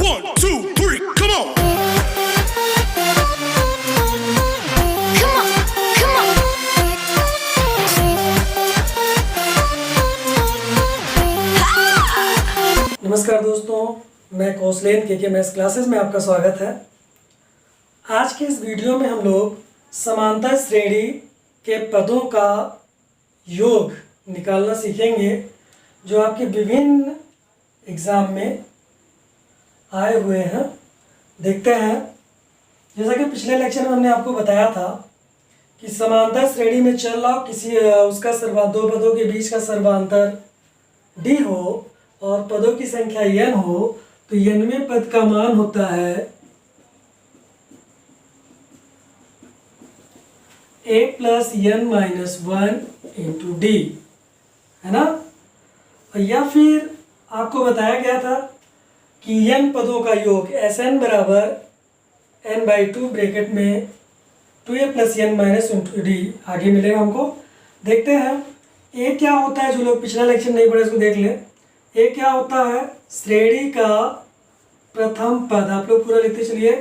1, 2, 3, come on. Come on, come on. नमस्कार दोस्तों, मैं कौशलेन के मैथ्स क्लासेस में आपका स्वागत है। आज के इस वीडियो में हम लोग समांतर श्रेणी के पदों का योग निकालना सीखेंगे जो आपके विभिन्न एग्ज़ाम में आए हुए हैं। देखते हैं, जैसा कि पिछले लेक्चर में हमने आपको बताया था कि समांतर श्रेणी में चल रहा किसी उसका दो पदों के बीच का सर्वांतर d हो और पदों की संख्या n हो तो nवें पद का मान होता है a plus n minus 1 into D, है ना। या फिर आपको बताया गया था कि n पदों का योग Sn बराबर n/2 ब्रैकेट में 2a plus n minus into D आगे मिलेगा हमको। देखते हैं a क्या होता है। जो लोग पिछला लेक्चर नहीं पढ़े उसको देख लें। a क्या होता है? श्रेणी का प्रथम पद। आप लोग पूरा लिखते चलिए।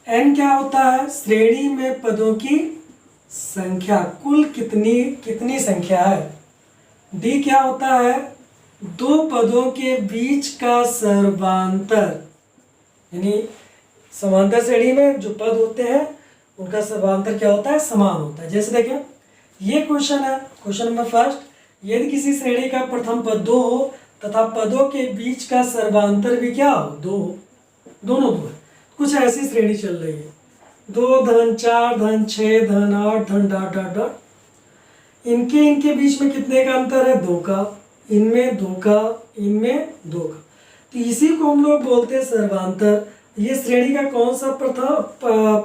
n क्या होता है? श्रेणी में पदों की संख्या, कुल कितनी संख्या है। d क्या होता है? दो पदों के बीच का सर्वांतर, यानी समांतर श्रेणी में जो पद होते हैं उनका सर्वांतर क्या होता है? समान होता है। जैसे देखें, ये क्वेश्चन है, क्वेश्चन नंबर फर्स्ट, यदि किसी श्रेणी का प्रथम पद 2 हो तथा पदों के बीच का सर्वांतर भी क्या हो? 2 हो, दोनों 2 है। कुछ ऐसी श्रेणी चल रही है 2 धन 4 धन 6 धन 8 धन डॉट डॉट डॉट। इनके बीच में कितने का अंतर है? 2 का। इनमें 2 का, इनमें 2 का। तो इसी को हम लोग बोलते हैं सर्वांतर। ये श्रेणी का कौन सा प्रथम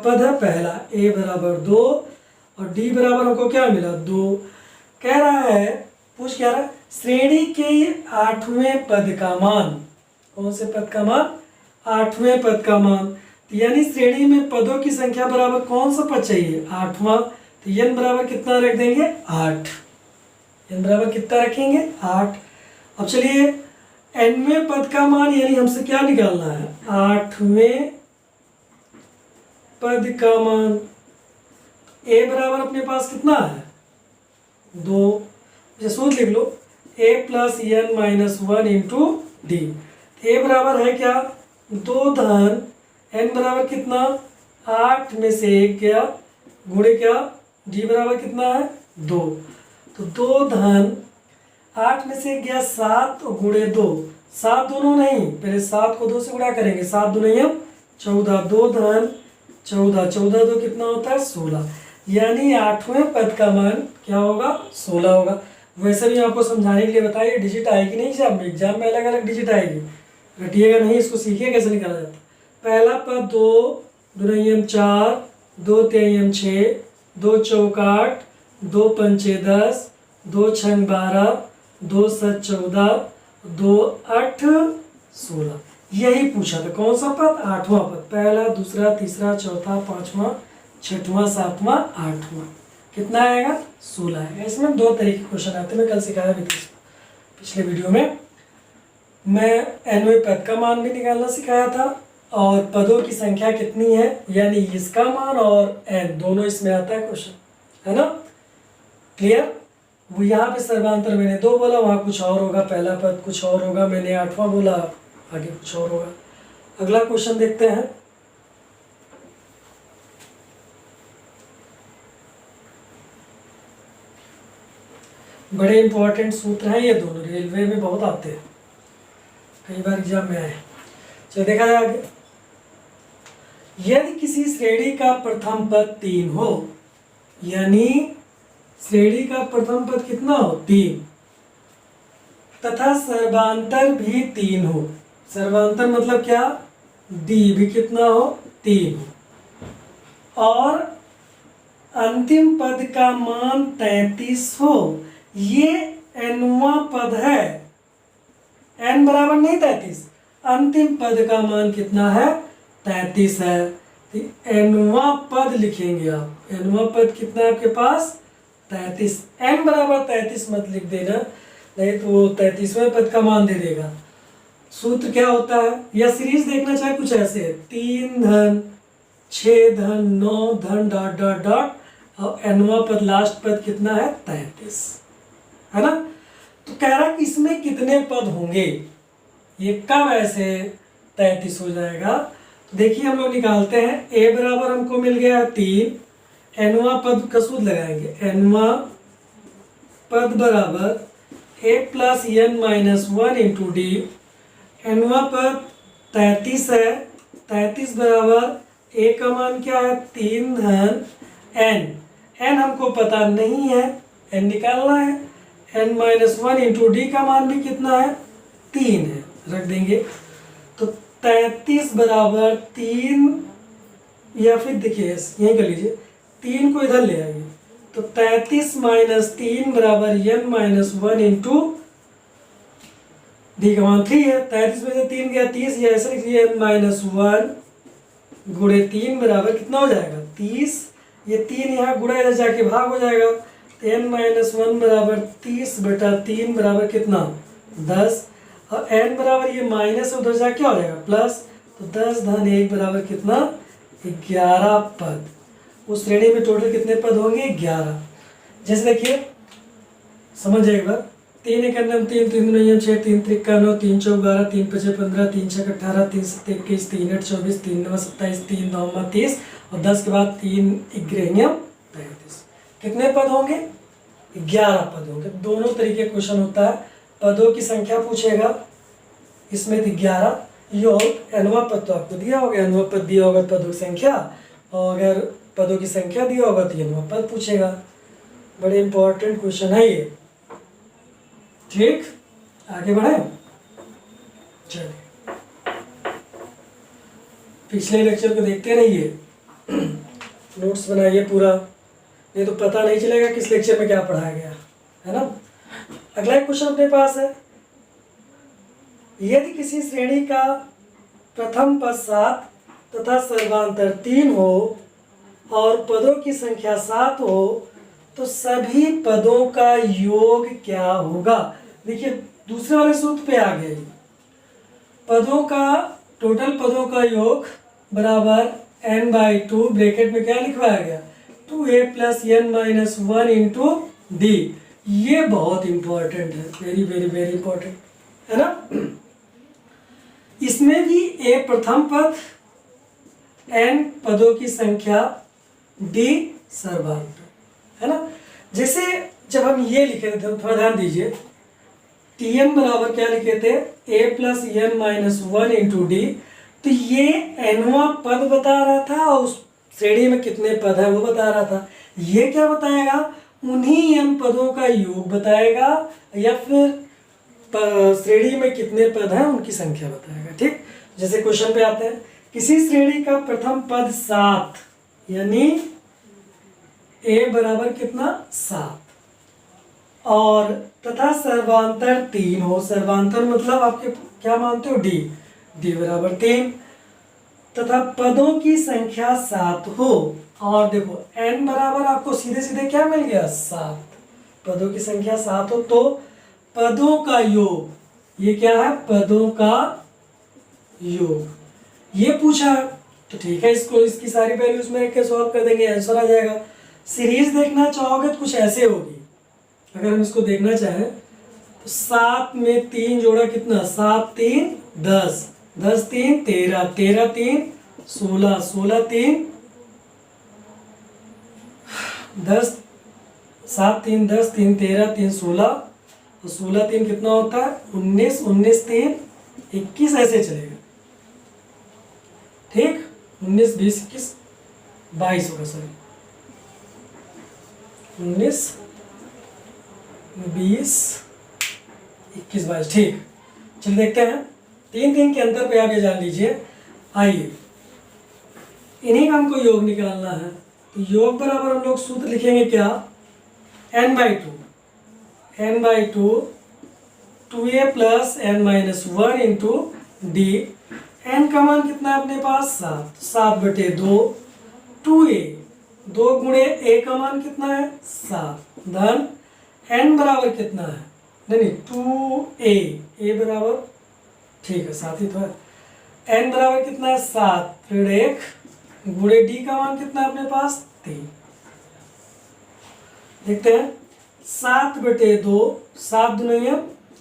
पद है? पहला। a बराबर 2 और d बराबर हमको क्या मिला? 2। कह रहा है, पूछ क्या रहा है? श्रेणी के 8वें पद का मान। कौन से पद का मान? 8वें पद का मान। तो यानी श्रेणी में पदों की संख्या बराबर कौन सा पद चाहिए? 8वां। तो n बराबर कितना रख देंगे? 8। n बराबर कितना रखेंगे? 8। अब चलिए nवें पद का मान, यानी हमसे क्या निकालना है? 8वें पद का मान। a बराबर अपने पास कितना है? 2। सूत्र लिख लो, a plus n minus 1 into D. a बराबर है क्या? 2 धन n बराबर कितना? 8 में से 1 गया गुणे क्या? d बराबर कितना है? 2। तो 2 धन 8 में से 1 गया 7 गुणे 2। 7 दोनों नहीं, पहले 7 को 2 से गुणा करेंगे। 7 दूनी हम 14। 2 धन 14, 14 2 कितना होता है? 16। यानी 8वें पद का मान क्या होगा? 16 होगा। वैसे भी आपको समझाने के लिए बताइए, डिजिट आएगी नहीं एग्जाम में अलग अलग डिजिट आएगी, रटिएगा नहीं, इसको सीखिए कैसे निकाला जाता है। पहला पद 2 दूनी 4 2 3 6 2 चौक 8 2 पंचे 10 2 छंग 12 2 7 14 2 8 16। यही पूछा था। कौन सा पद? 8वां पद। पहला, दूसरा, तीसरा, चौथा, 5वां, 6वां, 7वां, 8वां। कितना आएगा? 16 आएगा। इसमें 2 तरीके के क्वेश्चन आते हैं। मैं कल सिखाया भी था पिछले वीडियो में। मैं nवें पद का मान भी निकालना सिखाया था और पदों की संख्या कितनी है, यानी इसका मान और n दोनों इसमें आता है क्वेश्चन, है ना। क्लियर? वो यहाँ पे सर्वांतर मैंने 2 बोला, वहाँ कुछ और होगा। पहला पद कुछ और होगा, मैंने 8वां बोला, आगे कुछ और होगा। अगला क्वेश्चन देखते हैं। बड़े इंपॉर्टेंट सूत्र हैं ये दोनों, रेलवे में बहुत आते हैं, कई बार एग्जाम में आए। चलो देखा जाए आगे। यदि किसी श्रेणी का प्रथम पद 3 हो, यानी श्रेणी का प्रथम पद कितना हो? 3, तथा सर्वांतर भी 3 हो। सर्वांतर मतलब क्या? d भी कितना हो? 3 हो। और अंतिम पद का मान 33 हो। ये nवां पद है। n बराबर नहीं 33, अंतिम पद का मान कितना है? 33 है। तो nवां पद लिखेंगे आप। nवां पद कितना है आपके पास? 33। n बराबर 33 मत लिख देना, नहीं तो वो 33वें पद का मान दे देगा। सूत्र क्या होता है, या सीरीज देखना चाहे कुछ ऐसे है, 3 धन 6 धन 9 धन डॉट डॉट डॉट और nवां पद लास्ट पद कितना है 33, है ना। तो कह रहा कि इसमें कितने पद होंगे, ये कब ऐसे 33 हो जाएगा। तो देखिए हम लोग निकालते हैं, a बराबर हमको मिल गया 3, nवां पद का सूत्र लगाएंगे, nवां पद बराबर a plus n minus 1 into d, nवां पद 33 है, 33 बराबर a का मान क्या है 3 धन n हमको पता नहीं है, n निकालना है, n माइनस 1 इंटू डी का मान भी कितना है 3 है, रख देंगे। तो 33 बराबर 3, या फिर देखिए यहीं कर लीजिए, 3 को इधर ले आइए, तो 33 माइनस 3 बराबर n माइनस 1 इंटू डी का मान 3 है, 33 में से 3 गया 30, या ऐसे लिखिए n माइनस 1 गुणे 3 बराबर कितना हो जाएगा 30, ये 3 यहाँ गुणा इधर जाके भाग हो जाएगा, तो n माइनस 1 बराबर 30 बटा 3 बराबर कितना 10, और n बराबर ये माइनस उधर जाके क्या हो जाएगा प्लस, तो 10 धन 1 बराबर कितना 11 पद। उस श्रेणी में टोटल कितने पद होंगे 11। जैसे देखिए समझ एक बार, 3 एक 3 3 9 6 3 3 9 3 4 12 3 5 15 3 6 18 3 7 21 3 8 24 3 9 27 3 9 30 और 10 के बाद 3 ग्रहण्यम 35। कितने पद होंगे 11 पद होंगे। दोनों तरीके क्वेश्चन होता है, पदों की संख्या पूछेगा, इसमें 11 योग nवां पद तो आपको दिया होगा, nवां पद दिया होगा पदों की संख्या, और अगर पदों की संख्या दिया होगा तो nवां पद पूछेगा। बड़े इंपॉर्टेंट क्वेश्चन है ये। ठीक, आगे बढ़े। चलिए पिछले लेक्चर को देखते रहिए, नोट्स बनाइए पूरा, नहीं तो पता नहीं चलेगा किस लेक्चर में क्या पढ़ाया गया, है ना। अगला क्वेश्चन अपने पास है, यदि किसी श्रेणी का प्रथम पद 7 तथा सर्वांतर 3 हो और पदों की संख्या 7 हो तो सभी पदों का योग क्या होगा। देखिए दूसरे वाले सूत्र पे आ गए, पदों का टोटल पदों का योग बराबर n/2 ब्रैकेट में क्या लिखवाया गया 2a plus n minus 1 into D. ये बहुत इंपॉर्टेंट है, वेरी वेरी वेरी इंपॉर्टेंट है ना। इसमें भी a प्रथम पद, n पदों की संख्या, d सर्वांतर, है ना। जैसे जब हम ये लिखे थे थोड़ा ध्यान दीजिए, Tn बराबर क्या लिखे थे a plus n minus 1 into D, तो ये nवां पद बता रहा था और उस श्रेणी में कितने पद है वो बता रहा था। ये क्या बताएगा, उन्हीं n पदों का योग बताएगा, या फिर श्रेणी में कितने पद हैं उनकी संख्या बताएगा। ठीक, जैसे क्वेश्चन पे आते हैं, किसी श्रेणी का प्रथम पद 7 यानी a बराबर कितना 7 और तथा सर्वांतर 3 हो, सर्वांतर मतलब आपके क्या मानते हो d बराबर 3 तथा पदों की संख्या 7 हो, और देखो n बराबर आपको सीधे सीधे क्या मिल गया 7, पदों की संख्या 7 हो तो पदों का योग, ये क्या है पदों का योग, ये पूछा। तो ठीक है, इसको इसकी सारी वैल्यूज में रख के सॉल्व कर देंगे, आंसर आ जाएगा। सीरीज देखना चाहोगे तो कुछ ऐसे होगी, अगर हम इसको देखना चाहें तो 7 में 3 जोड़ा कितना 7 3 10, 10 3 13, 13 3 16, 16 3 10, 7 3 10 3 13 3 16 और 16 3 कितना होता है 19, 19 3 21, ऐसे चलेगा। ठीक, 19 20 21 22 होगा, सॉरी 19 20 21 22। ठीक, चलिए देखते हैं, 3 3 के अंतर पे आप ये जान लीजिए। आइए इन्हीं का हमको योग निकालना है, तो योग बराबर हम लोग सूत्र लिखेंगे क्या n/2 2a plus n minus 1 into D. n का मान कितना है अपने पास 7, 7/2 2a, 2 गुणे a का मान कितना है 7 धन n बराबर कितना है नहीं 2a, a बराबर ठीक है, 7 ही तो है। n बराबर कितना है 7 ऋण 1 गुणे d का मान कितना है अपने पास 3। देखते हैं 7/2 7 दूनी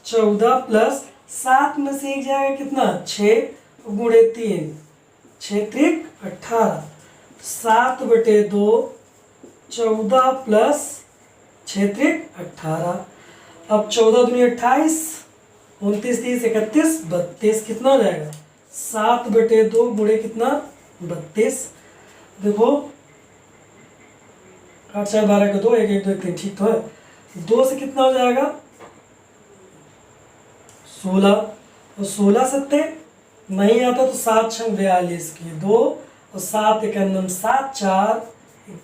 14 प्लस 7 में से 1 जाएगा कितना 6 गुणे 3 6 त्रिक 18 7/2 14 प्लस 6 त्रिक 18। अब 14 दूनी 28 29 30 31 32 कितना हो जाएगा 7/2 गुणे कितना 32। देखो 8 4 12 का 2 1 1 2 1 3 ठीक तो है। 2 से कितना हो जाएगा 16 और 16 सत्ते नहीं आता तो 7 6 42 की 2 और 7 1 7 4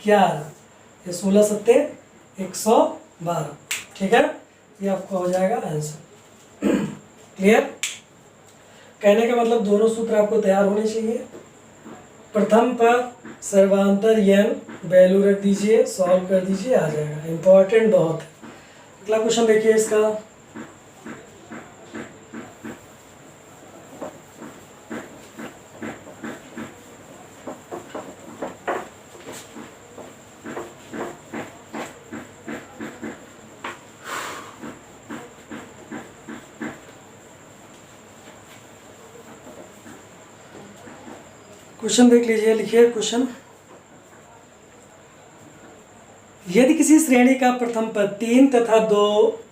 11 ये 16 सत्ते 112। ठीक है, ये आपका हो जाएगा आंसर। क्लियर? कहने का मतलब दोनों सूत्र आपको तैयार होने चाहिए। प्रथम पर सर्वांतर n वैल्यू रख दीजिए, सॉल्व कर दीजिए, आ जाएगा। इंपॉर्टेंट बहुत है। अगला क्वेश्चन देखिए इसका। क्वेश्चन देख लीजिए, लिखिए क्वेश्चन। यदि किसी श्रेणी का प्रथम पद 3 तथा 2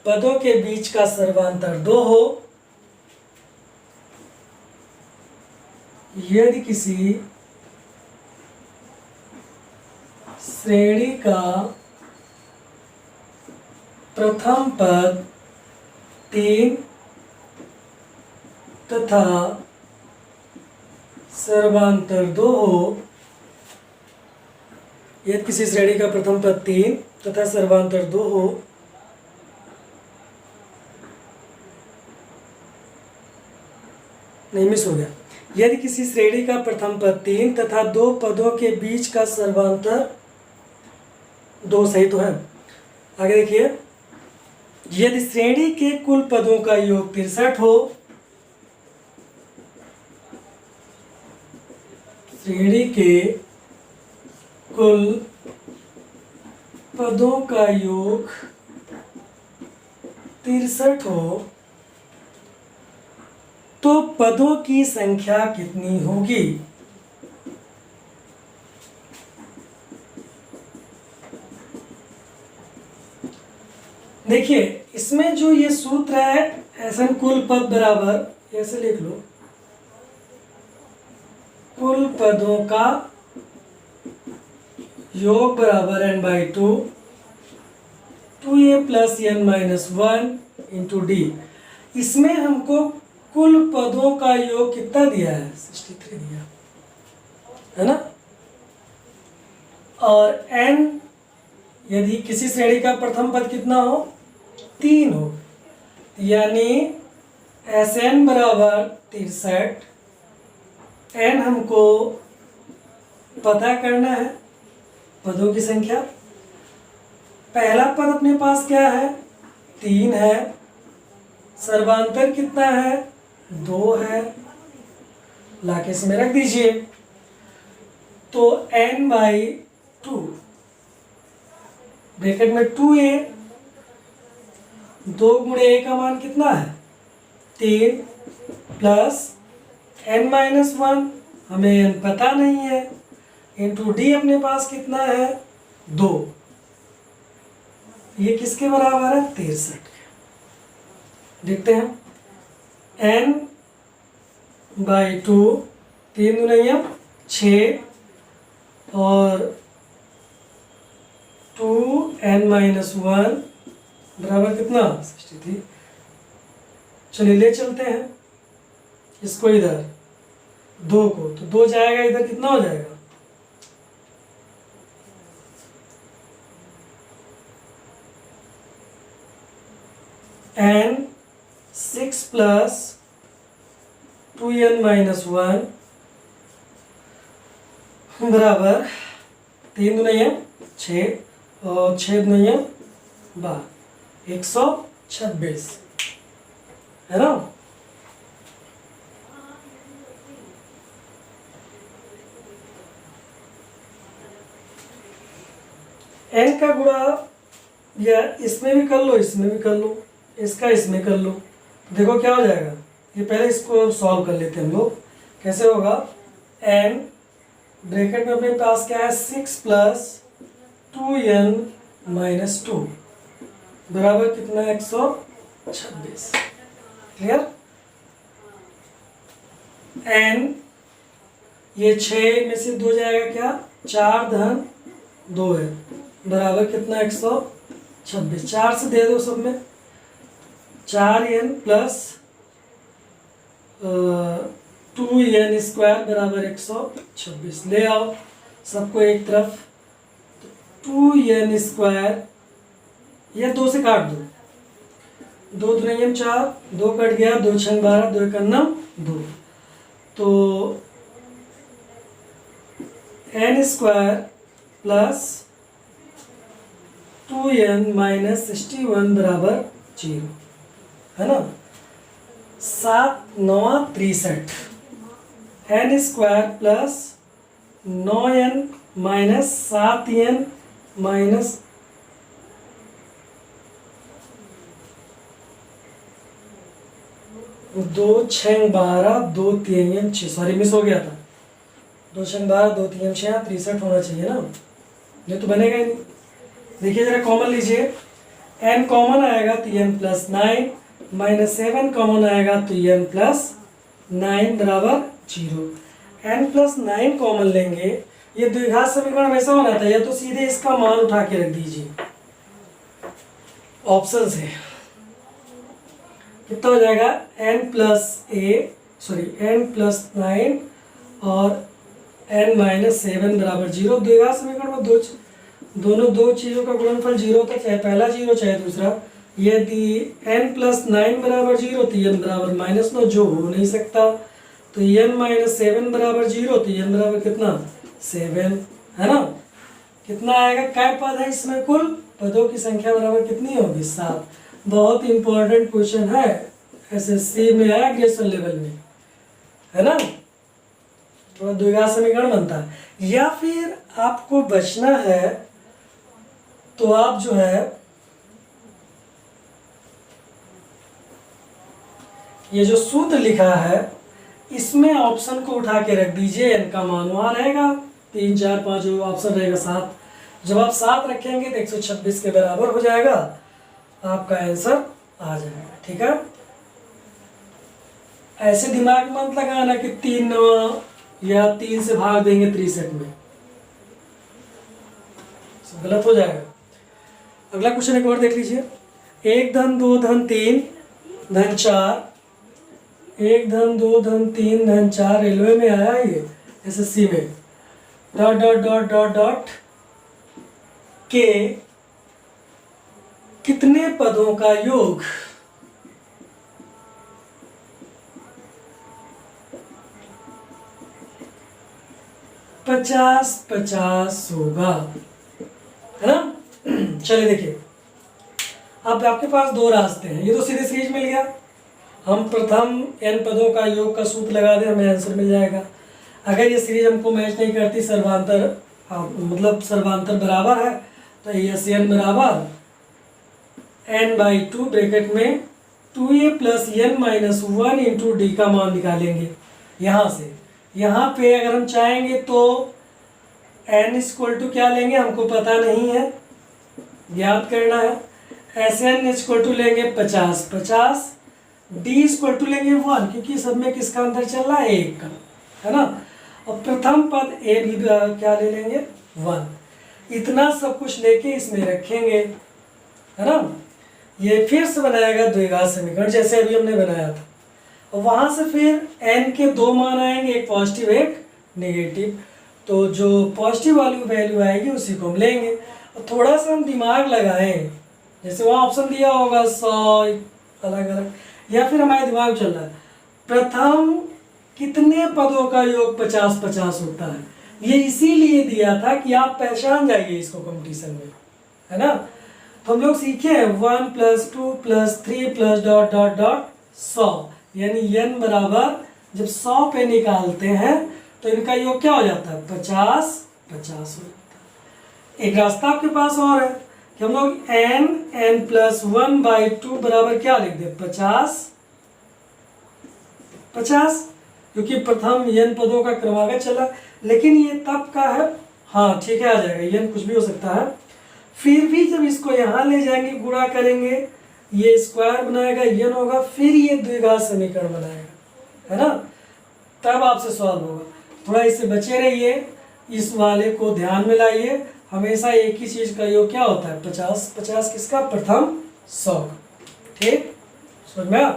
पदों के बीच का सर्वांतर 2 हो, यदि किसी श्रेणी का प्रथम पद 3 तथा सर्वांतर 2 हो, यदि किसी श्रेणी का प्रथम पद 3 तथा सर्वांतर 2 हो, नहीं मिस हो गया। यदि किसी श्रेणी का प्रथम पद 3 तथा 2 पदों के बीच का सर्वांतर 2 सही तो है। आगे देखिए, यदि श्रेणी के कुल पदों का योग 63 हो, श्रेणी के कुल पदों का योग 63 हो, तो पदों की संख्या कितनी होगी? देखिए इसमें जो ये सूत्र है ऐसा कुल पद बराबर ऐसे लिख लो, कुल पदों का योग बराबर n/2 2a plus n minus 1 into D. इसमें हमको कुल पदों का योग कितना दिया है 63 दिया है ना। और n यदि किसी श्रेणी का प्रथम पद कितना हो 3 हो, यानी Sn बराबर 63। n हमको पता करना है पदों की संख्या। पहला पद अपने पास क्या है 3 है, सर्वांतर कितना है 2 है, लाके इसमें रख दीजिए। तो n/2 ब्रैकेट में 2a 2 गुणे a का मान कितना है 3 प्लस n-1 हमें n पता नहीं है इंटू डी अपने पास कितना है 2। ये किसके बराबर है 63 के। देखते हैं n/2 3 दूनी 6 और 2n-1 बराबर कितना 63। चलिए ले चलते हैं इसको इधर 2 को, तो 2 जाएगा इधर कितना हो जाएगा n6 प्लस 2n-1 बराबर 3 दूनी 6 और 6 दूनी 12 126 है ना। n का गुणा या इसमें भी कर लो, इसमें भी कर लो, इसका इसमें कर लो, देखो क्या हो जाएगा। ये पहले इसको सॉल्व कर लेते हैं हम लोग। कैसे होगा, n ब्रैकेट में अपने पास क्या है 6 प्लस 2n माइनस 2 बराबर कितना है 126। क्लियर। n ये 6 में से 2 जाएगा क्या, 4 धन 2 है बराबर कितना 126। 4 से दे दो सब में, 4n प्लस 2n स्क्वायर बराबर 126। ले आओ सबको एक तरफ, तो 2n स्क्वायर ये 2 से काट दो, 2 दूनी 4, 2 कट गया, 2 छंग 12, 2 एक 2, तो n square plus 2n minus 61 बराबर 0 है ना। 7 9 63, n square plus 9n minus 7n minus 2 6 12, 2 3 6, sorry miss हो गया था, 2 6 12, 2 3 6 63 होना चाहिए ना, ये तो बनेगा ही नहीं। देखिए जरा कॉमन लीजिए, n कॉमन आएगा तो n प्लस 9 माइनस 7 कॉमन आएगा तो n प्लस 9 बराबर 0। n प्लस 9 कॉमन लेंगे, ये द्विघात समीकरण वैसा होना था, या तो सीधे इसका मान उठा के रख दीजिए ऑप्शन से, कितना हो जाएगा n प्लस n प्लस 9 और n माइनस 7 बराबर 0। द्विघात समीकरण में दोनों दो चीज़ों का गुणनफल 0 होता है, चाहे पहला 0 चाहे दूसरा। यदि n प्लस 9 बराबर 0 तो n बराबर माइनस 9, जो हो नहीं सकता, तो n माइनस 7 बराबर 0 तो n बराबर कितना 7 है ना। कितना आएगा, क्या पद है इसमें, कुल पदों की संख्या बराबर कितनी होगी 7। बहुत इंपॉर्टेंट क्वेश्चन है, एसएससी में आया ग्रेजुएशन लेवल में, है ना। तो द्विघात समीकरण बनता है। या फिर आपको बचना है तो आप जो है ये जो सूत्र लिखा है इसमें ऑप्शन को उठा के रख दीजिए, n का मान वहाँ रहेगा 3 4 5, जो ऑप्शन रहेगा 7। जब आप 7 रखेंगे तो 126 के बराबर हो जाएगा, आपका आंसर आ जाएगा। ठीक है, ऐसे दिमाग मत लगाना कि 3 या 3 से भाग देंगे 63 में, गलत हो जाएगा। अगला क्वेश्चन एक और देख लीजिए, 1 धन 2 धन 3 धन 4, 1 धन 2 धन 3 धन 4 रेलवे में आया ये एसएससी में, dot dot dot dot dot के कितने पदों का योग 50-50 होगा, है ना। चलिए देखिए, अब आपके पास 2 रास्ते हैं, ये तो सीधे सीरीज मिल गया, हम प्रथम n पदों का योग का सूत्र लगा दें, हमें आंसर मिल जाएगा। अगर ये सीरीज हमको मैच नहीं करती, सर्वांतर मतलब सर्वांतर बराबर है, तो एस एन बराबर n/2 ब्रैकेट में 2a plus n minus 1 into D का मान निकालेंगे यहाँ से। यहाँ पे अगर हम चाहेंगे तो n इक्वल टू क्या लेंगे, हमको पता नहीं है, याद करना है। एस एन इक्वल टू लेंगे 50-50, डी इक्वल टू लेंगे 1, क्योंकि सब में किसका अंतर चल रहा है, 1 का, है ना। और प्रथम पद ए भी क्या ले लेंगे 1। इतना सब कुछ लेके इसमें रखेंगे, है ना। ये फिर से बनाएगा द्विघात समीकरण जैसे अभी हमने बनाया था, और वहाँ से फिर n के 2 मान आएंगे, एक पॉजिटिव एक नेगेटिव, तो जो पॉजिटिव वाली वैल्यू आएगी उसी को हम लेंगे। और थोड़ा सा हम दिमाग लगाएं, जैसे वहाँ ऑप्शन दिया होगा 100 अलग अलग, या फिर हमारे दिमाग चल रहा है प्रथम कितने पदों का योग 50-50 होता है, ये इसीलिए दिया था कि आप पहचान जाइए इसको कंपटीशन में, है ना। तो हम लोग सीखे हैं 1 + 2 + 3 + डॉट डॉट डॉट 100, यानी n बराबर जब 100 पे निकालते हैं तो इनका योग क्या हो जाता है 50-50 हो जाता है। एक रास्ता आपके पास और है कि हम लोग n+1/2 बराबर क्या लिख दे 50, क्योंकि प्रथम n पदों का क्रमागत चला, लेकिन ये तब का है, हाँ ठीक है आ जाएगा, n कुछ भी हो सकता है। फिर भी जब इसको यहाँ ले जाएंगे गुणा करेंगे, ये स्क्वायर बनाएगा n होगा, फिर ये द्विघात समीकरण बनाएगा, है ना, तब आपसे सॉल्व होगा। थोड़ा इससे बचे रहिए, इस वाले को ध्यान में लाइए, हमेशा एक ही चीज़ का योग क्या होता है 50 किसका प्रथम 100, ठीक समझ में आ?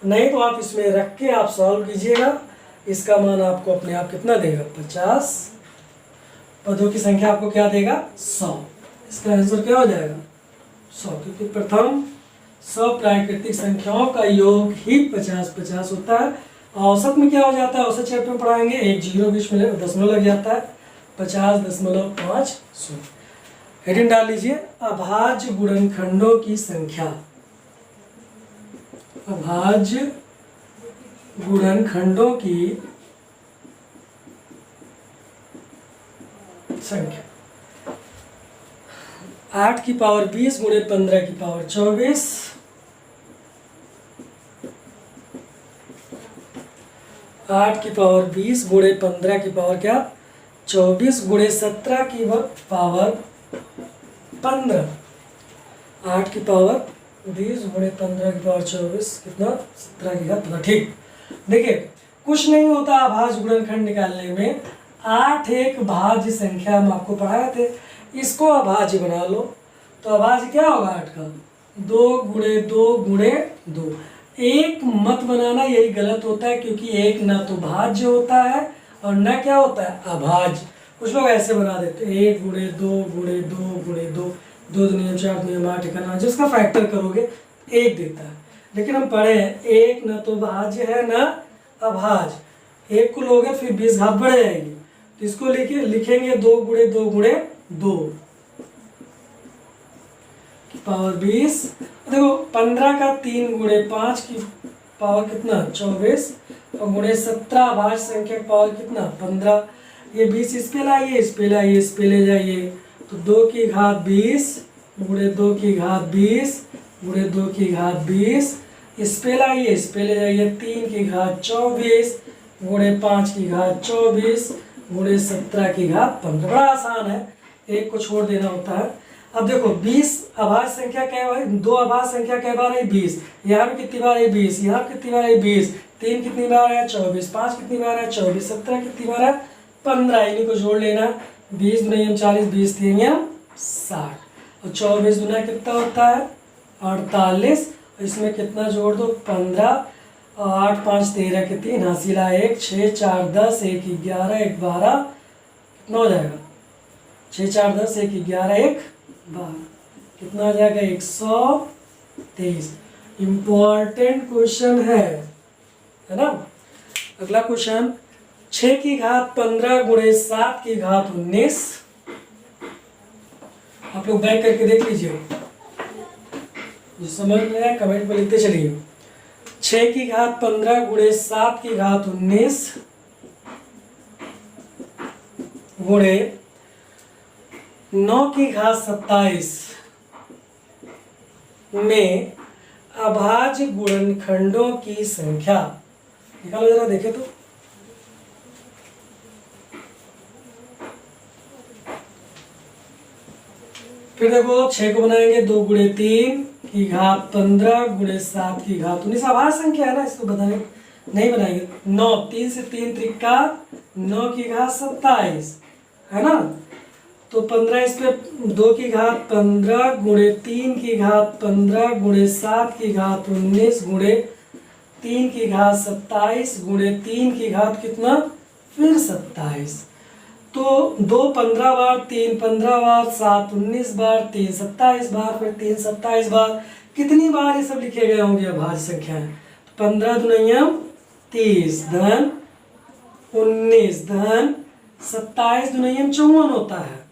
नहीं तो आप इसमें रख के आप सॉल्व कीजिएगा, इसका मान आपको अपने आप कितना देगा 50, पदों की संख्या आपको क्या देगा 100, इसका आंसर क्या हो जाएगा 100, क्योंकि प्रथम 100 प्राकृतिक संख्याओं का योग ही 50 होता है। औसत में क्या हो जाता है, औसत चैप्टर में पढ़ाएंगे, एक जीरो बीच में दशमलव लग जाता है, 50.5। हेडिंग डाल लीजिए अभाज्य गुणनखंडों की संख्या, अभाज्य गुणनखंडों की संख्या 8 की पावर 20 गुणे 15 की पावर 24, 8 की पावर 20 गुणे 15 की पावर क्या 24 गुणे 17 की पावर 15, 8 की पावर 20 गुणे 15 की पावर 24 कितना 17 की घात 15, ठीक। देखिए कुछ नहीं होता अभाज्य गुणनखंड निकालने में, 8 एक भाज्य संख्या हम आपको पढ़ाए थे, इसको अभाज्य बना लो, तो अभाज्य क्या होगा 8 का 2 गुणे 2 गुणे 2। एक मत बनाना यही गलत होता है, क्योंकि एक ना तो भाज्य होता है और न क्या होता है अभाज्य। कुछ लोग ऐसे बना देते हैं 1 गुणे 2 गुणे 2 गुणे 2, 2 नियम 4 नियम 8 इकाना, जिसका फैक्टर करोगे 1 देता है। लेकिन हम पढ़े हैं एक न तो भाज्य है न अभाज्य, एक को लोगे फिर 20 घात बढ़ जाएगी, तो इसको लिखेंगे 2 गुणे 2 गुणे 2 की पावर 20। देखो 15 का 3 गुणे 5 की पावर कितना 24 और गुणे 17 अभाज्य संख्या की पावर कितना 15, ये 20 इस पे लाइए, इस पे लाइए, इस पे ले जाइए, तो 2 की घात 20 गुणे 2 की घात 20 गुणे 2 की घात 20, इस पे लाइए, इस पे ले जाइए, 3 की घात 24 गुणे 5 की घात 24 गुणे 17 की घात 15। बड़ा आसान है, एक को छोड़ देना होता है। अब देखो 20 अभाज्य संख्या क्या है, 2 अभाज्य संख्या कै बार है 20, यहाँ भी कितनी बार है 20, यहाँ भी कितनी बार है 20, 3 कितनी बार है 24, 5 कितनी बार है 24, 17 कितनी बार है 15, इन्हीं को जोड़ लेना, 20 गुना 40, 20 3 60 और 24 गुना कितना होता है 48, इसमें कितना जोड़ दो 15 और 8 5 13 के 3 हासिला 1, 6 4 10 1 11 1 12, कितना हो जाएगा 6 4 10 1 11 1 12, कितना आ जाएगा 123। इम्पोर्टेंट क्वेश्चन है ना। अगला क्वेश्चन 6 की घात 15 गुणे 7 की घात 19, आप लोग बैक करके देख लीजिए, जो समझ में आया कमेंट में लिखते चलिए। 6 की घात 15 गुणे 7 की घात 19 गुणे 9 की घात 27 में अभाज्य गुणनखंडों की संख्या निकालो जरा देखे तो। फिर देखो 6 को बनाएंगे 2 गुणे 3 की घात 15 गुणे 7 की घात 19, अभाज्य संख्या है ना, इसको बताएंगे नहीं बनाएंगे। 9 3 से 3 त्रिका 9 की घात 27 है ना, तो 15 इस पे 2 की घात 15 गुणे 3 की घात 15 गुणे 7 की घात 19 गुणे 3 की घात 27 गुणे 3 की घात कितना फिर 27, तो 2 15 बार, 3 15 बार, 7 19 बार, 3 27 बार, फिर 3 27 बार, कितनी बार ये सब लिखे गए होंगे अभाज्य संख्याएं। 15 दुनियम 30 धन 19 धन 27 दुनियम 54 होता है,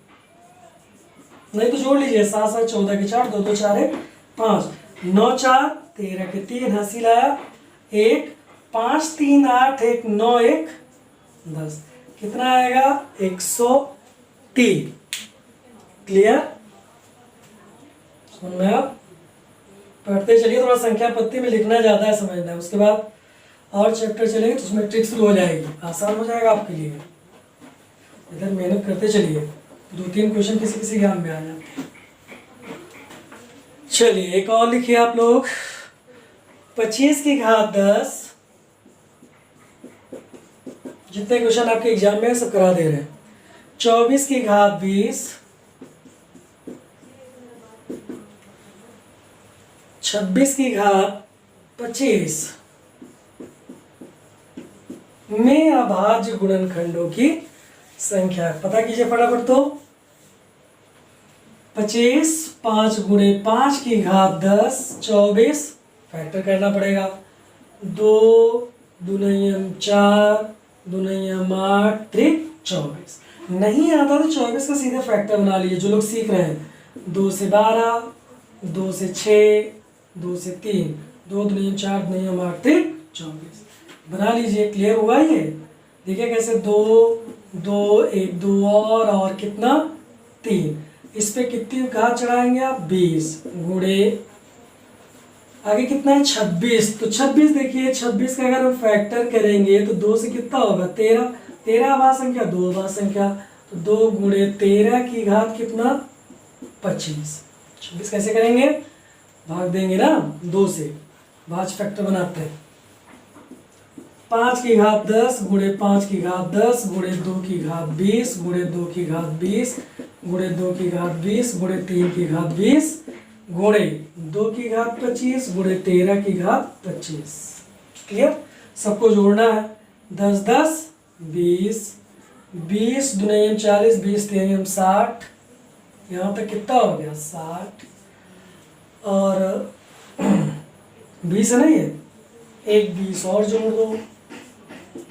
नहीं तो जोड़ लीजिए 7 7 14 के 4 2 2 4 1 5 9 4 13 के 3 हंसी लाया 1 5 3 8 1 9 1 10, कितना आएगा 103। क्लियर? सुन में आप पढ़ते चलिए, थोड़ा संख्या पत्ती में लिखना ज़्यादा है, समझना है। उसके बाद और चैप्टर चलेंगे तो उसमें ट्रिक्स हो जाएगी, आसान हो जाएगा आपके लिए। इधर मेहनत करते चलिए, 2-3 क्वेश्चन किसी किसी एग्जाम में आ जाते हैं। चलिए एक और लिखिए आप लोग। 25 की घात 10, जितने क्वेश्चन आपके एग्जाम में सब करा दे रहे हैं। 24 की घात 20, 26 की घात 25 में अभाज्य गुणनखंडों की संख्या पता कीजिए फटाफट। तो 25 5 गुणे 5 की घात 10, 24 फैक्टर करना पड़ेगा। 2 दूनियम 4 दूनियम 8 त्रिक 24। नहीं आता तो 24 का सीधे फैक्टर बना लीजिए, जो लोग सीख रहे हैं। 2 से 12, 2 से 6, 2 से 3, 2 दूनियम 4 दूनियम 8 त्रिक 24 बना लीजिए। क्लियर हुआ ये? देखिए कैसे, 2 2 1 2 और कितना 3। इस पे कितनी घात चढ़ाएंगे आप? 20 गुणे आगे कितना है 26। तो 26 देखिए, 26 का अगर हम फैक्टर करेंगे तो 2 से कितना होगा 13। 13 अभाज्य संख्या, 2 अभाज्य संख्या, तो 2 गुणे 13 की घात कितना 25। 26 कैसे करेंगे? भाग देंगे ना 2 से, भाज्य फैक्टर बनाते हैं। 5 की घात 10 गुणे 5 की घात 10 गुणे 2 की घात 20 गुणे 2 की घात 20 गुणे 2 की घात 20 गुणे 3 की घात 20 गुणे 2 की घात 25 गुणे 13 की घात 25। क्लियर? सबको जोड़ना है। 10 10 20, 20 दूनियम 40, 20 तीनियम 60, यहाँ तक कितना हो गया 60, और 20 है नहीं है, एक 20 और जोड़ दो,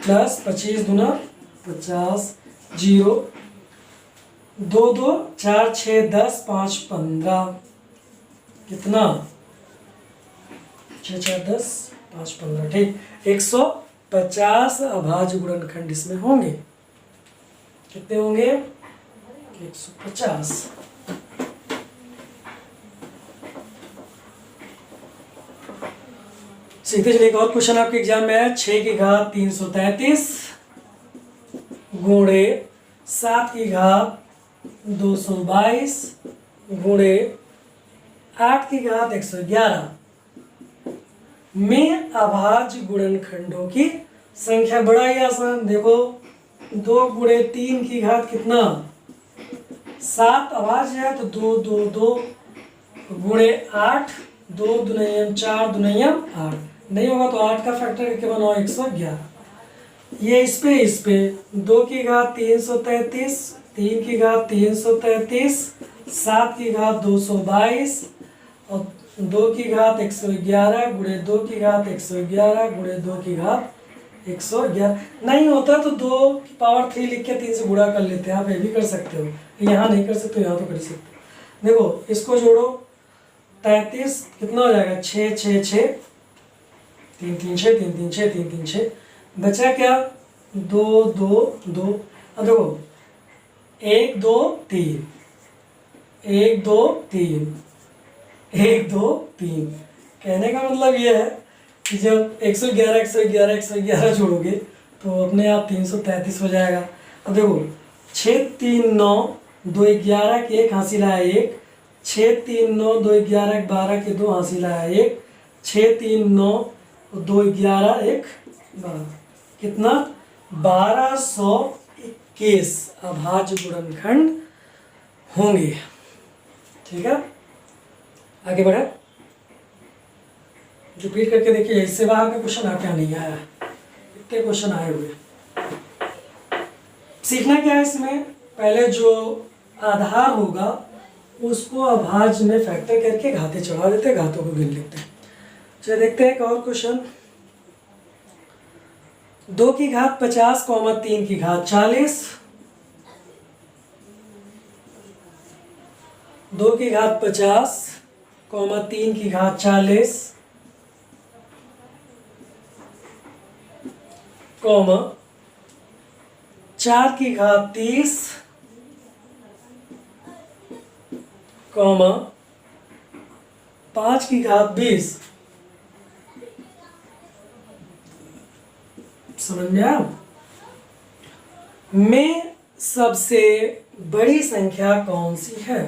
प्लस 25 दूना 50, 0 2 2 4 6 10 5 15, कितना 6 6 10 5 15, ठीक। 150 अभाज्य गुणनखंड इसमें होंगे। कितने होंगे? 150। सीधे चलिए एक और क्वेश्चन आपके एग्जाम में है। 6 की घात 333 गुणे 7 की घात 222 गुणे 8 की घात 111 में अभाज्य गुणनखंडों की संख्या। बड़ा ही आसान, देखो 2 गुणे 3 की घात कितना 7 अभाज्य है, तो 2 2 2 गुणे 8, 2 दूनियम 4 दूनियम 8, नहीं होगा तो 8 का फैक्टर करके बनाओ 111। ये इस पे 2 की घात 333, 3 की घात 333, 7 की घात 222 और 2 की घात 111 गुणे 2 की घात 111 गुणे 2 की घात 111। नहीं होता तो 2 की पावर 3 लिख के 3 से गुणा कर लेते हैं। आप ये भी कर सकते हो, यहाँ नहीं कर सकते, यहाँ तो कर सकते हो। देखो इसको जोड़ो, 33 कितना हो जाएगा 6 6 6 3 3 6 3 3 6 3 3 6, बचा क्या 2 2 2। अब देखो 1 2 3 1 2 3 1 2 3। कहने का मतलब ये है कि जब 111 111 111 जोड़ोगे तो अपने आप 333 हो जाएगा। अब देखो 6 3 9 2 11 के 1 हासिल आया 1, 6 3 9 2 11 12 के 2 हासिल आया 1, 6 3 9 2 11 1 12, कितना 1221 अभाज्य गुणनखंड होंगे। ठीक है, आगे बढ़े, रिपीट करके देखिए। इससे बाहर का क्वेश्चन आपके यहाँ नहीं आया, इतने क्वेश्चन आए हुए। सीखना क्या है इसमें, पहले जो आधार होगा उसको अभाज्य में फैक्टर करके घाते चढ़ा देते हैं, घातों को गिन लेते हैं। चलिए देखते हैं एक और क्वेश्चन। 2 की घात 50, 3 की घात 40, 2 की घात 50, 3 की घात 40, 4 की घात 30, कॉमा 5 की घात 20। समझ में आया? में सबसे बड़ी संख्या कौन सी है?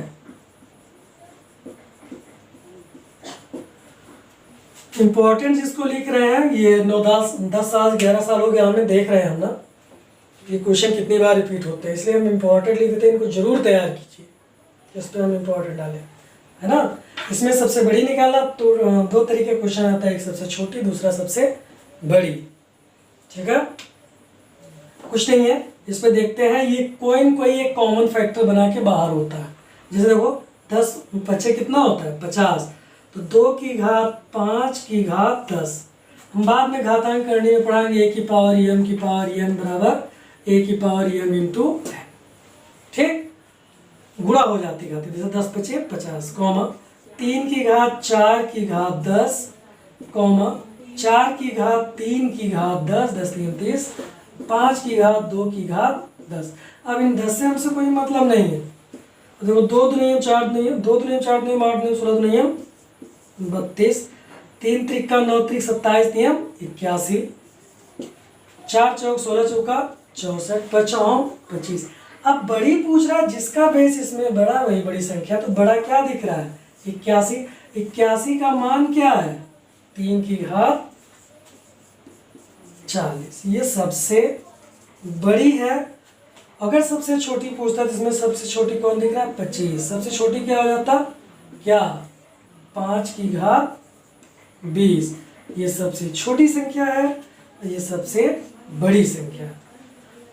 इंपॉर्टेंट जिसको लिख रहे हैं, ये 9 10 साल 11 साल हो गया हमें देख रहे हैं हम ना, ये क्वेश्चन कितनी बार रिपीट होते हैं, इसलिए हम इंपॉर्टेंट लिख देते हैं। इनको जरूर तैयार कीजिए जिस पर हम इंपॉर्टेंट डालें, है ना। इसमें सबसे बड़ी निकाला तो 2 तरीके क्वेश्चन आता है, एक सबसे छोटी, दूसरा सबसे बड़ी। ठीक है, कुछ नहीं है इस पे देखते हैं। ये कोई एक कॉमन फैक्टर बना के बाहर होता है। जैसे देखो 10 बच्चे कितना होता है 50, तो 2 की घात 5 की घात 10। हम बाद में घातांक करने में पढ़ाएंगे, a की पावर m की पावर n बराबर a की पावर m इंटू n। ठीक, गुणा हो जाती घाती, जैसे 10 बचे 50, कॉमा 3 की घात 4 की घात 10, कॉमा 4 की घात 3 की घात 10, 10 3 30, 5 की घात 2 की घात 10। अब इन 10 से हमसे कोई मतलब नहीं है। देखो 2 दुनियम 4 दुनियम 2 दुनियम 4 दुनियम 8 दुनियम 16 दुनियम 32, 3 त्रिका 9 त्रिक 27 नियम 81, 4 चौक 16 चौका 64, 5 25। अब बड़ी पूछ रहा है, जिसका बेस इसमें बड़ा वही बड़ी संख्या, तो बड़ा क्या दिख रहा है 81। 81 का मान क्या है 3 की घात 40, ये सबसे बड़ी है। अगर सबसे छोटी पूछता है तो इसमें सबसे छोटी कौन दिख रहा है 25। सबसे छोटी क्या हो जाता क्या 5 की घात 20, ये सबसे छोटी संख्या है, ये सबसे बड़ी संख्या।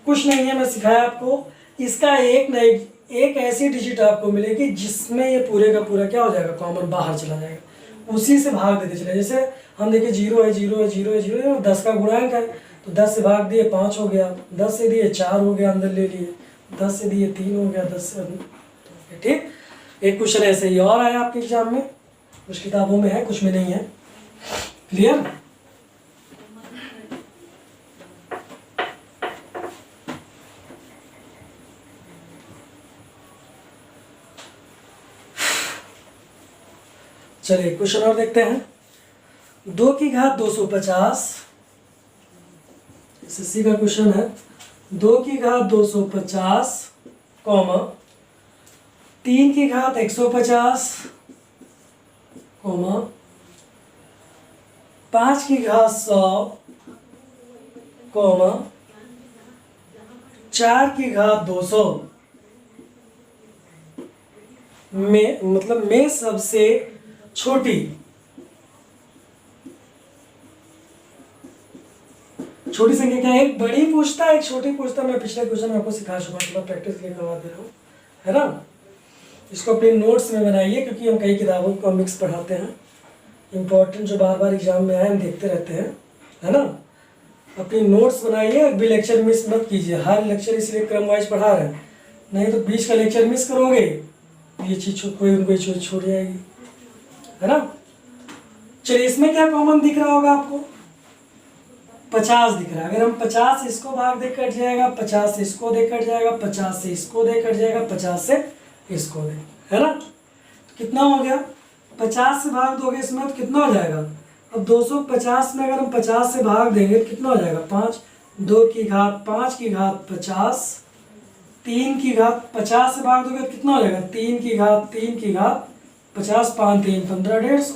कुछ नहीं है, मैं सिखाया आपको। इसका एक ऐसी डिजिट आपको मिलेगी जिसमें ये पूरे का पूरा क्या हो जाएगा कॉमन बाहर चला जाएगा, उसी से भाग देते चले। जैसे हम देखिए 0 है 0 है 0 है 0 है, 10 का गुणांक है, तो 10 से भाग दिए 5 हो गया, 10 से दिए 4 हो गया, अंदर ले लिए, 10 से दिए 3 हो गया, 10 से ठीक। एक क्वेश्चन ऐसे ही और आया आपके एग्जाम में, कुछ किताबों में है कुछ में नहीं है। क्लियर? चलिए क्वेश्चन और देखते हैं। 2 की घात 250, एसएससी का क्वेश्चन है। 2 की घात 250, कॉमा 3 की घात 150, कॉमा 5 की घात 100, कॉमा 4 की घात 200 में, मतलब में सबसे छोटी संख्या क्या है। एक बड़ी पूछता है एक छोटी पूछता है। मैं पिछले क्वेश्चन में आपको सिखा चुका, थोड़ा प्रैक्टिस के लिए करवा दे रहा हूँ, है ना। इसको अपने नोट्स में बनाइए, क्योंकि हम कई किताबों को मिक्स पढ़ाते हैं। इंपॉर्टेंट जो बार बार एग्जाम में आए हम देखते रहते हैं, है ना। अपनी नोट्स बनाइए, भी लेक्चर मिस मत कीजिए। हर लेक्चर इसलिए क्रम वाइज पढ़ा रहे हैं, नहीं तो बीच का लेक्चर मिस करोगे ये चीज़ कोई चीज़ छूट जाएगी, है ना। चलिए इसमें क्या कॉमन दिख रहा होगा आपको 50 दिख रहा है। अगर हम 50 से इसको भाग दे कट जाएगा, 50 से इसको दे कट जाएगा, 50 से इसको दे कट जाएगा, 50 से इसको दे, है ना। तो कितना हो गया 50 से भाग दोगे इसमें तो कितना हो जाएगा। अब 250 में अगर हम 50 से भाग देंगे तो कितना हो जाएगा 5, 2 की घात 5 की घात 50, 3 की घात 50 से भाग दोगे तो कितना हो जाएगा 3 की घात 3 की घात 50, 5 3 15 150,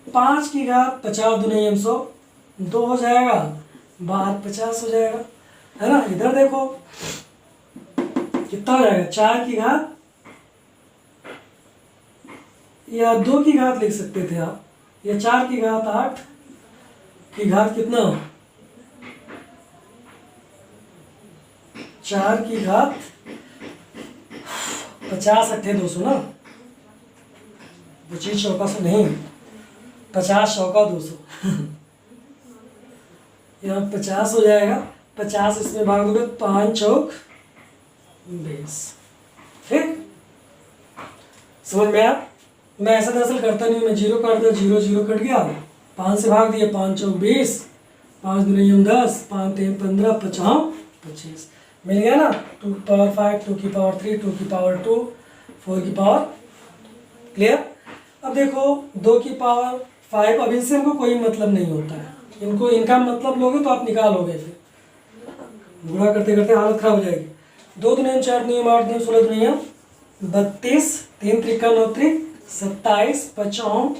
5 की घात 50 दूनी 100, 2 हो जाएगा, बाहर 50 हो जाएगा, है ना। इधर देखो कितना हो जाएगा 4 की घात या 2 की घात लिख सकते थे आप, या 4 की घात 8 की घात कितना 4 की घात 50 8 200 ना, 25 चौका से नहीं 50 चौका 200 यहाँ 50 हो जाएगा, 50 इसमें भाग दोगे 5 चौक 20, ठीक। समझ में आया। मैं ऐसा दरअसल करता नहीं हूँ, मैं 0 काट दिया 0 0 कट गया, 5 से भाग दिया 5 चौक 20, 5 दूनी 10, 5 3 15, 5 25 मिल गया ना। 2 की पावर 5, 2 की पावर 3, 2 की पावर 2, 4 की पावर क्लियर। अब देखो 2 की पावर 5, अब इनसे हमको कोई मतलब नहीं होता है, इनको इनका मतलब लोगे तो आप निकालोगे, फिर गुणा करते करते हालत खराब हो जाएगी। 2 दूनी 4 दूनी 8 दूनी 16 दूनी 32, 3 त्रिका 9 त्रिक 27, 55,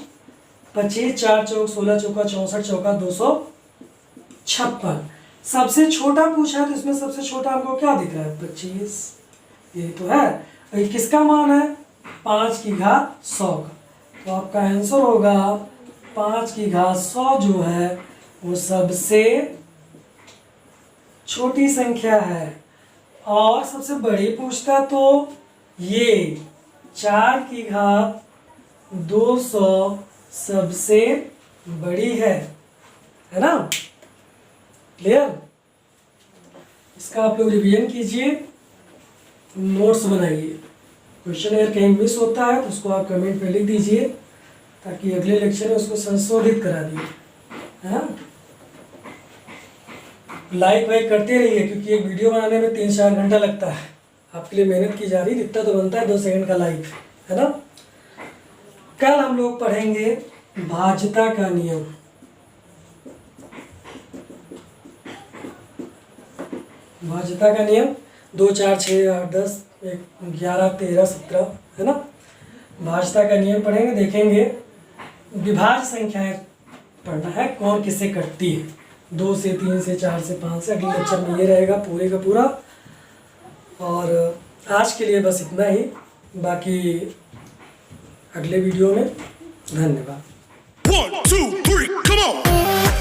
25, 4 चौक 16 चौका 64 चौका 256। सबसे छोटा पूछा है तो इसमें सबसे छोटा हमको क्या दिख रहा है? 25, ये तो है। और ये किसका मान है? 5 की घात 100 का। तो आपका आंसर होगा 5 की घात 100 जो है वो सबसे छोटी संख्या है। और सबसे बड़ी पूछता तो ये 4 की घात 200 सबसे बड़ी है ना? क्लियर। इसका आप लोग रिवीजन कीजिए, नोट्स बनाइए। क्वेश्चन अगर कहीं मिस होता है तो उसको आप कमेंट पे लिख दीजिए ताकि अगले लेक्चर में उसको संशोधित करा दिए, है ना। लाइक वाइक करते रहिए क्योंकि एक वीडियो बनाने में 3-4 घंटा लगता है, आपके लिए मेहनत की जा रही है, इतना तो बनता है 2 सेकंड का लाइक, है ना। कल हम लोग पढ़ेंगे भाज्यता का नियम। भाज्यता का नियम 2, 4, 6, 8, 10, 11, 13, 17, है ना। भाज्यता का नियम पढ़ेंगे, देखेंगे विभाज्य संख्याएं पढ़ना है, कौन किससे कटती है। 2 से 3 से 4 से 5 से। अगले लेक्चर में ये रहेगा पूरे का पूरा। और आज के लिए बस इतना ही, बाकी अगले वीडियो में। धन्यवाद। 1, 2, 3, come on!